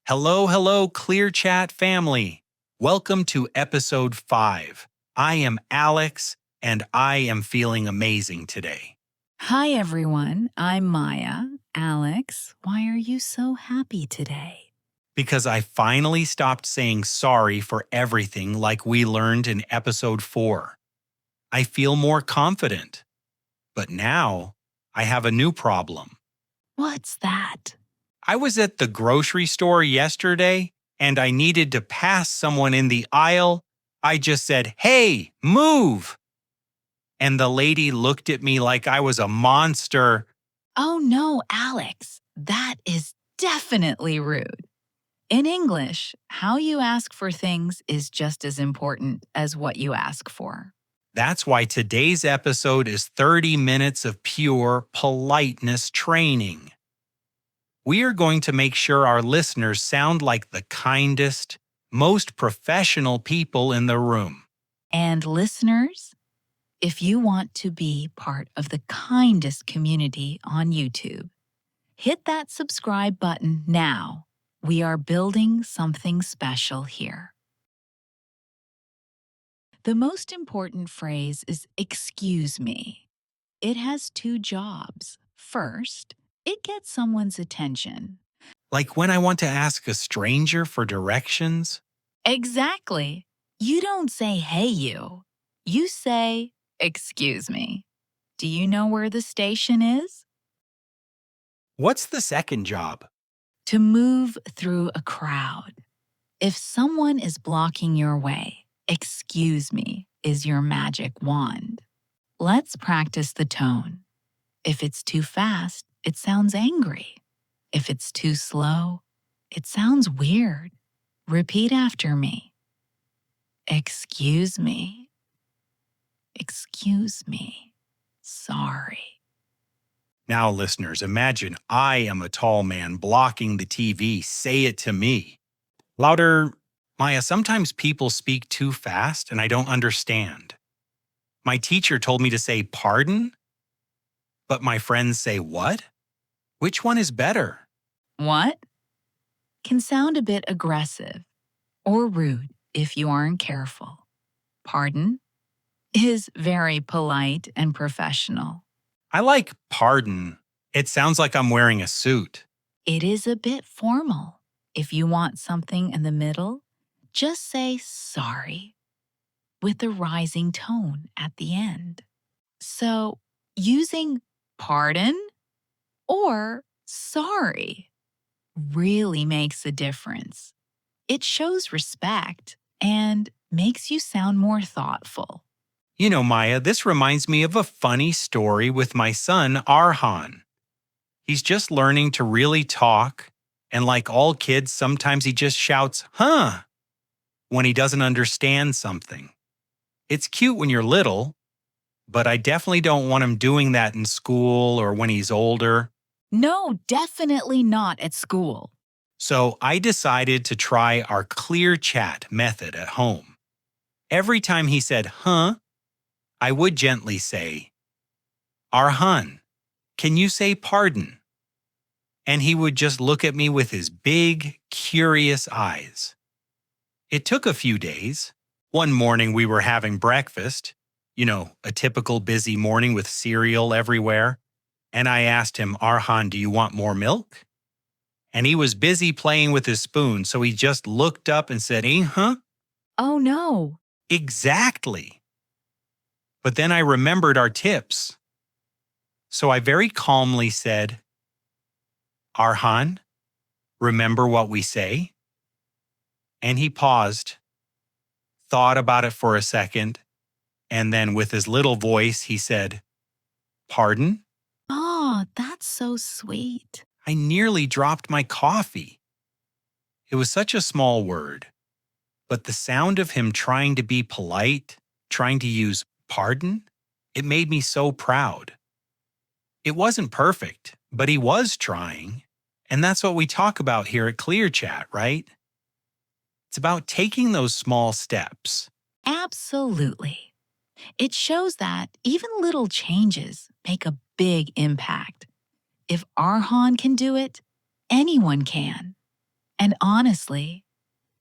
Hello, ClearChat family. Welcome to episode 5. I am Alex, and I am feeling amazing today. Hi, everyone. I'm Maya. Alex, why are you so happy today? Because I finally stopped saying sorry for everything like we learned in episode 4. I feel more confident. But now, I have a new problem. What's that? I was at the grocery store yesterday, and I needed to pass someone in the aisle. I just said, "Hey, move!" And the lady looked at me like I was a monster. Oh no, Alex. That is definitely rude. In English, how you ask for things is just as important as what you ask for. That's why today's episode is 30 minutes of pure politeness training. We are going to make sure our listeners sound like the kindest, most professional people in the room. And listeners, if you want to be part of the kindest community on YouTube, hit that subscribe button now. We are building something special here. The most important phrase is excuse me. It has two jobs. First, it gets someone's attention. Like when I want to ask a stranger for directions. Exactly. You don't say, hey, you. You say, excuse me. Do you know where the station is? What's the second job? To move through a crowd. If someone is blocking your way, excuse me is your magic wand. Let's practice the tone. If it's too fast, it sounds angry. If it's too slow, it sounds weird. Repeat after me. Excuse me. Excuse me. Sorry. Now, listeners, imagine I am a tall man blocking the TV. Say it to me. Louder. Maya, sometimes people speak too fast and I don't understand. My teacher told me to say pardon, but my friends say what? Which one is better? What? Can sound a bit aggressive or rude if you aren't careful. Pardon is very polite and professional. I like pardon. It sounds like I'm wearing a suit. It is a bit formal. If you want something in the middle, just say sorry with a rising tone at the end. So, using pardon or sorry really makes a difference. It shows respect and makes you sound more thoughtful. You know, Maya, this reminds me of a funny story with my son, Arhan. He's just learning to really talk, and like all kids, sometimes he just shouts, huh, when he doesn't understand something. It's cute when you're little, but I definitely don't want him doing that in school or when he's older. No, definitely not at school. So I decided to try our ClearChat method at home. Every time he said, huh, I would gently say, Arhan, can you say pardon? And he would just look at me with his big, curious eyes. It took a few days. One morning we were having breakfast, a typical busy morning with cereal everywhere. And I asked him, Arhan, do you want more milk? And he was busy playing with his spoon, so he just looked up and said, huh? Oh no. Exactly. But then I remembered our tips. So I very calmly said, Arhan, remember what we say? And he paused, thought about it for a second, and then with his little voice, he said, Pardon? Oh, that's so sweet. I nearly dropped my coffee. It was such a small word, but the sound of him trying to be polite, trying to use pardon, it made me so proud. It wasn't perfect, but he was trying. And that's what we talk about here at ClearChat, right? It's about taking those small steps. Absolutely. It shows that even little changes make a big impact. If Arhan can do it, anyone can. And honestly,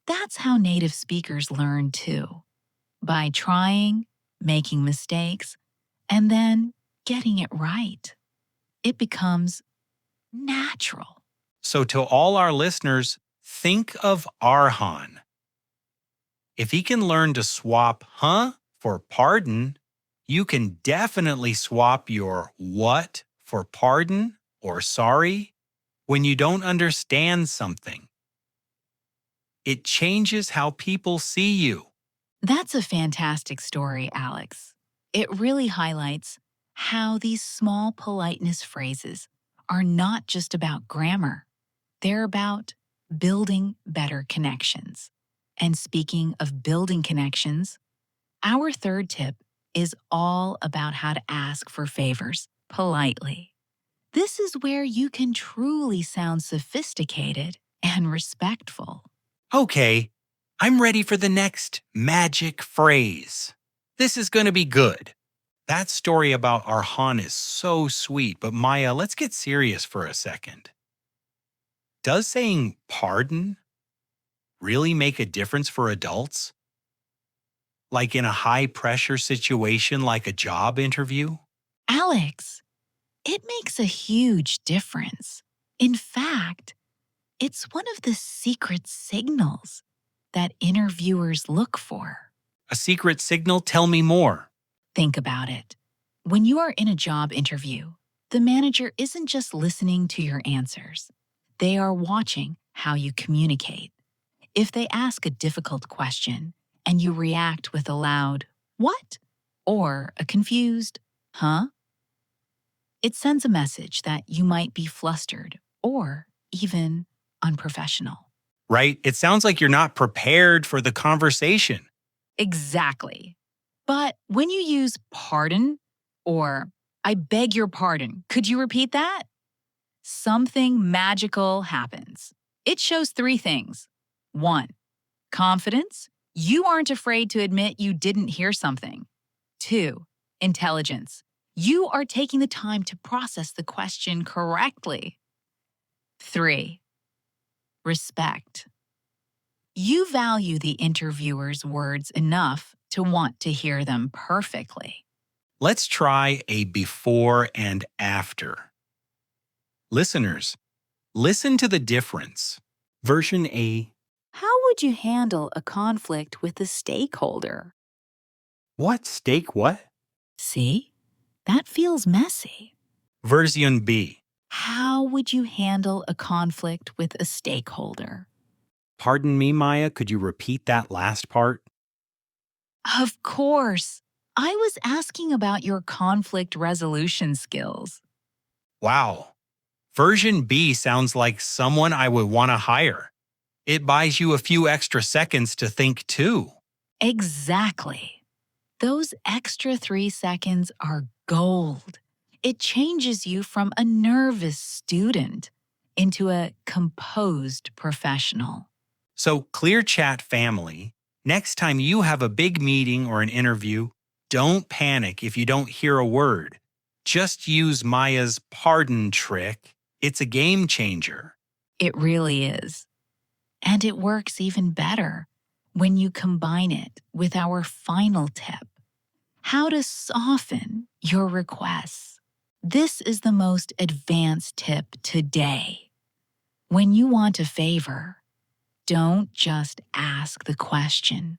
that's how native speakers learn too, by trying, making mistakes, and then getting it right. It becomes natural. So, to all our listeners, think of Arhan. If he can learn to swap for pardon, you can definitely swap your what for pardon or sorry when you don't understand something. It changes how people see you. That's a fantastic story, Alex. It really highlights how these small politeness phrases are not just about grammar, they're about building better connections. And speaking of building connections, our third tip is all about how to ask for favors politely. This is where you can truly sound sophisticated and respectful. Okay, I'm ready for the next magic phrase. This is going to be good. That story about Arhan is so sweet, but Maya, let's get serious for a second. Does saying pardon really make a difference for adults? Like in a high pressure situation like a job interview? Alex, it makes a huge difference. In fact, it's one of the secret signals that interviewers look for. A secret signal? Tell me more. Think about it. When you are in a job interview, the manager isn't just listening to your answers, they are watching how you communicate. If they ask a difficult question and you react with a loud, "What?" or a confused, "Huh?" it sends a message that you might be flustered or even unprofessional. Right? It sounds like you're not prepared for the conversation. Exactly. But when you use pardon or "I beg your pardon, could you repeat that?" something magical happens. It shows three things. One, confidence. You aren't afraid to admit you didn't hear something. Two, intelligence. You are taking the time to process the question correctly. Three, respect. You value the interviewer's words enough to want to hear them perfectly. Let's try a before and after. Listeners, listen to the difference. Version A. How would you handle a conflict with a stakeholder? What steak what? See? That feels messy. Version B. How would you handle a conflict with a stakeholder? Pardon me, Maya, could you repeat that last part? Of course. I was asking about your conflict resolution skills. Wow. Version B sounds like someone I would want to hire. It buys you a few extra seconds to think too. Exactly. Those extra 3 seconds are gold. It changes you from a nervous student into a composed professional. So, ClearChat family, next time you have a big meeting or an interview, don't panic if you don't hear a word. Just use Maya's pardon trick. It's a game changer. It really is. And it works even better when you combine it with our final tip: how to soften your requests. This is the most advanced tip today. When you want a favor, don't just ask the question.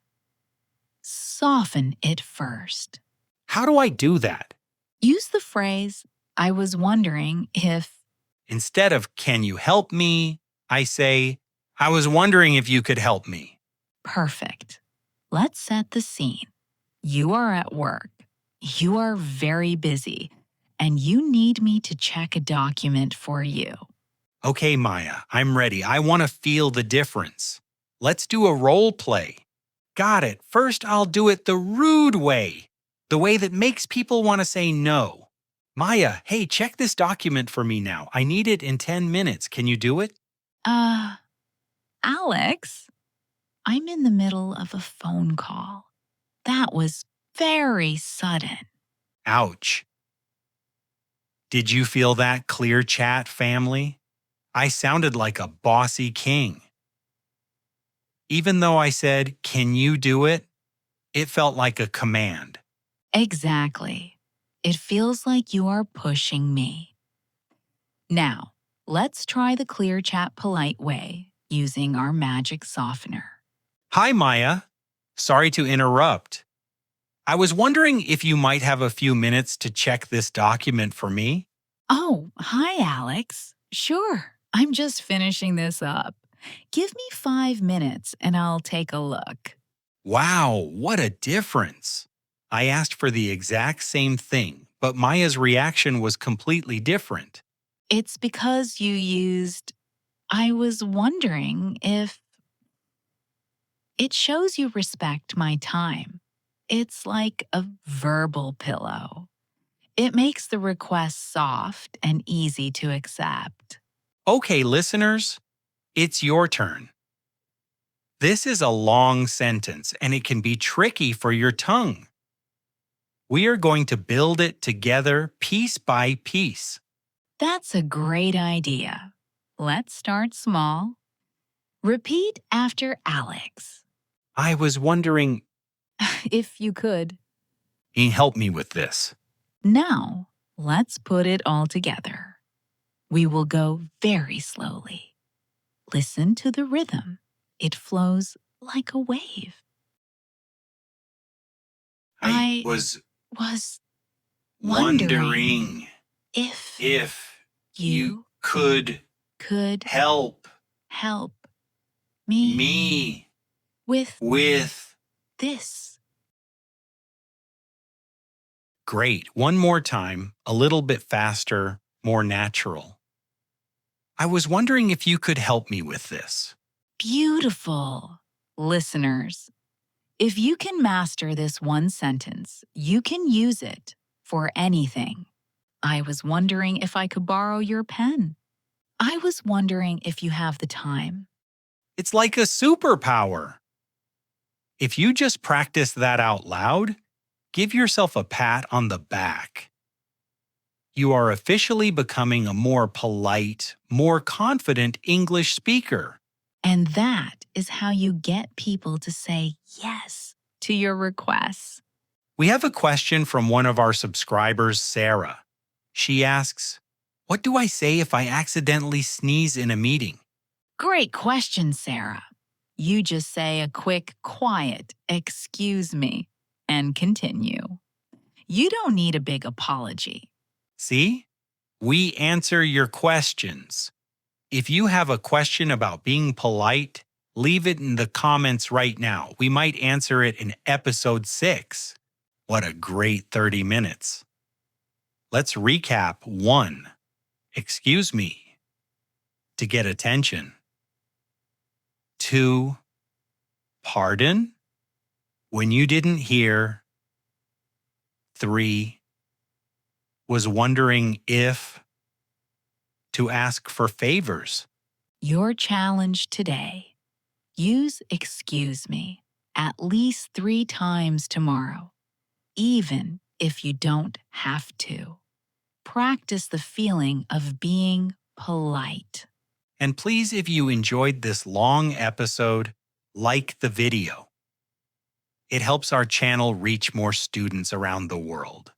Soften it first. How do I do that? Use the phrase, "I was wondering if." Instead of, can you help me? I say, I was wondering if you could help me. Perfect. Let's set the scene. You are at work. You are very busy, and you need me to check a document for you. Okay, Maya, I'm ready. I want to feel the difference. Let's do a role play. Got it. First, I'll do it the rude way, the way that makes people want to say no. Maya, hey, check this document for me now. I need it in 10 minutes. Can you do it? Uh, Alex, I'm in the middle of a phone call. That was very sudden. Ouch. Did you feel that, clear chat family? I sounded like a bossy king. Even though I said, "Can you do it?" it felt like a command. Exactly. It feels like you are pushing me. Now, let's try the ClearChat polite way using our magic softener. Hi, Maya. Sorry to interrupt. I was wondering if you might have a few minutes to check this document for me. Oh, hi, Alex. Sure, I'm just finishing this up. Give me 5 minutes and I'll take a look. Wow, what a difference. I asked for the exact same thing, but Maya's reaction was completely different. It's because you used, I was wondering if it shows you respect my time. It's like a verbal pillow. It makes the request soft and easy to accept. Okay, listeners, it's your turn. This is a long sentence and it can be tricky for your tongue. We are going to build it together piece by piece. That's a great idea. Let's start small. Repeat after Alex. I was wondering, If you could. can you help me with this? Now, let's put it all together. We will go very slowly. Listen to the rhythm. It flows like a wave. I was was wondering if if you could could help help me with with. this. Great. One more time, a little bit faster, more natural. I was wondering if you could help me with this. Beautiful. Listeners, if you can master this one sentence, you can use it for anything. I was wondering if I could borrow your pen. I was wondering if you have the time. It's like a superpower. If you just practice that out loud, give yourself a pat on the back. You are officially becoming a more polite, more confident English speaker. And that is how you get people to say yes to your requests. We have a question from one of our subscribers, Sarah. She asks, "What do I say if I accidentally sneeze in a meeting?" Great question, Sarah. You just say a quick, quiet, excuse me, and continue. You don't need a big apology. See? We answer your questions. If you have a question about being polite, leave it in the comments right now. We might answer it in episode 6. What a great 30 minutes. Let's recap. 1. Excuse me. To get attention. 2. Pardon? When you didn't hear. 3. Was wondering if. To ask for favors. Your challenge today. Use excuse me at least 3 times tomorrow, even if you don't have to. Practice the feeling of being polite. And please, if you enjoyed this long episode, like the video. It helps our channel reach more students around the world.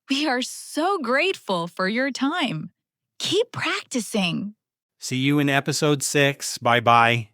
We are so grateful for your time. Keep practicing. See you in episode 6. Bye-bye.